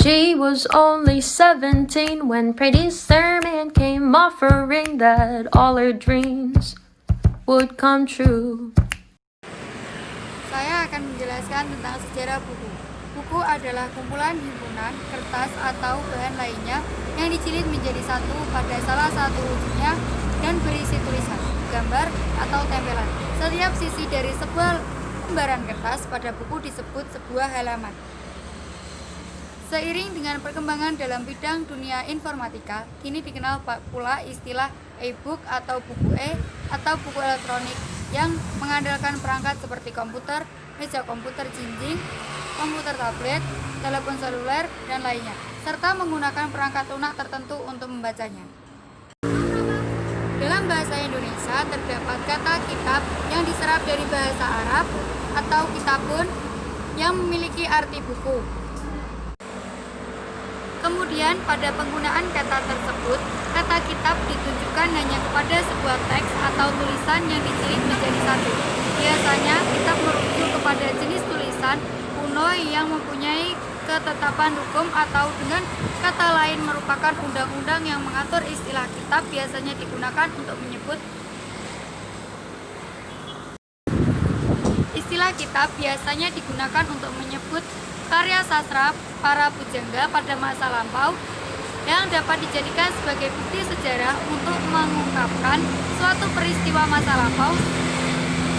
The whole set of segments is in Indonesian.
She was only 17 when Pretty Sermon came offering that all her dreams would come true. Saya akan menjelaskan tentang sejarah buku. Buku adalah kumpulan himpunan, kertas, atau bahan lainnya yang dijilid menjadi satu pada salah satu ujungnya dan berisi tulisan, gambar, atau tempelan. Setiap sisi dari sebuah lembaran kertas pada buku disebut sebuah halaman. Seiring dengan perkembangan dalam bidang dunia informatika, kini dikenal pula istilah e-book atau buku atau buku elektronik yang mengandalkan perangkat seperti komputer, meja komputer jinjing, komputer tablet, telepon seluler, dan lainnya, serta menggunakan perangkat lunak tertentu untuk membacanya. Dalam bahasa Indonesia terdapat kata kitab yang diserap dari bahasa Arab atau kitabun yang memiliki arti buku. Kemudian pada penggunaan kata tersebut, kata kitab ditunjukkan hanya kepada sebuah teks atau tulisan yang dijilid menjadi satu. Biasanya kitab merujuk kepada jenis tulisan kuno yang mempunyai ketetapan hukum atau dengan kata lain merupakan undang-undang yang mengatur. Istilah kitab biasanya digunakan untuk menyebut karya sastra para pujangga pada masa lampau yang dapat dijadikan sebagai bukti sejarah untuk mengungkapkan suatu peristiwa masa lampau,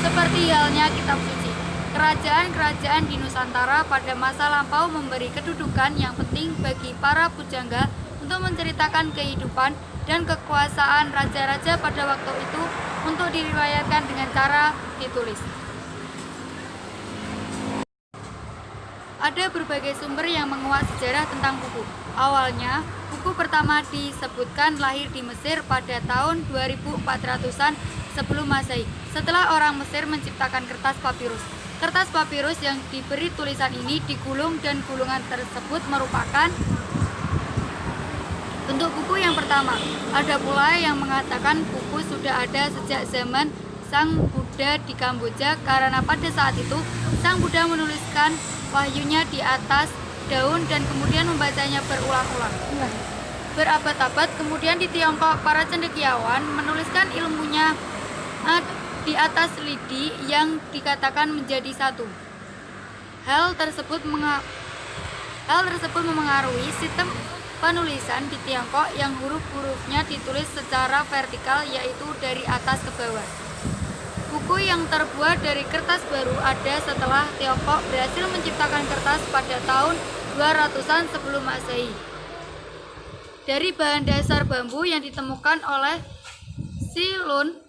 seperti halnya kitab suci. Kerajaan-kerajaan di Nusantara pada masa lampau memberi kedudukan yang penting bagi para pujangga untuk menceritakan kehidupan dan kekuasaan raja-raja pada waktu itu untuk diriwayatkan dengan cara ditulis. Ada berbagai sumber yang menguak sejarah tentang buku. Awalnya, buku pertama disebutkan lahir di Mesir pada tahun 2400-an sebelum Masehi, setelah orang Mesir menciptakan kertas papirus. Kertas papirus yang diberi tulisan ini digulung dan gulungan tersebut merupakan bentuk buku yang pertama. Ada pula yang mengatakan buku sudah ada sejak zaman Sang Buddha di Kamboja karena pada saat itu Sang Buddha menuliskan wahyunya di atas daun dan kemudian membacanya berulang-ulang. Berabad-abad kemudian di Tiongkok, para cendekiawan menuliskan ilmunya di atas lidi yang dikatakan menjadi satu. Hal tersebut memengaruhi sistem penulisan di Tiongkok yang huruf-hurufnya ditulis secara vertikal, yaitu dari atas ke bawah. Buku yang terbuat dari kertas baru ada setelah Tiongkok berhasil menciptakan kertas pada tahun 200-an sebelum Masehi dari bahan dasar bambu yang ditemukan oleh Silun.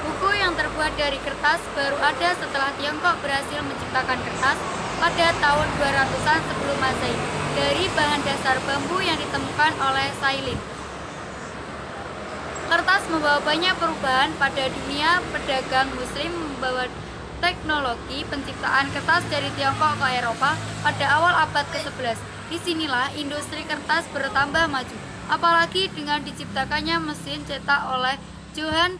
Buku yang terbuat dari kertas baru ada setelah Tiongkok berhasil menciptakan kertas pada tahun 200-an sebelum Masehi dari bahan dasar bambu yang ditemukan oleh Silin. Kertas membawa banyak perubahan pada dunia pedagang Muslim, membawa teknologi penciptaan kertas dari Tiongkok ke Eropa pada awal abad ke-11. Disinilah industri kertas bertambah maju, apalagi dengan diciptakannya mesin cetak oleh Johann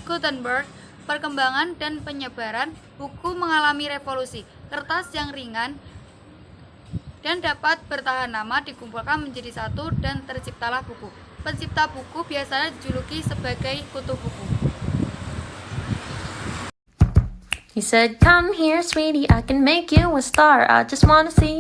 Gutenberg. Perkembangan dan penyebaran buku mengalami revolusi. Kertas yang ringan dan dapat bertahan lama dikumpulkan menjadi satu dan terciptalah buku. Pencipta buku biasanya dijuluki sebagai kutu buku. He said, "Come here, sweetie, I can make you a star. I just wanna see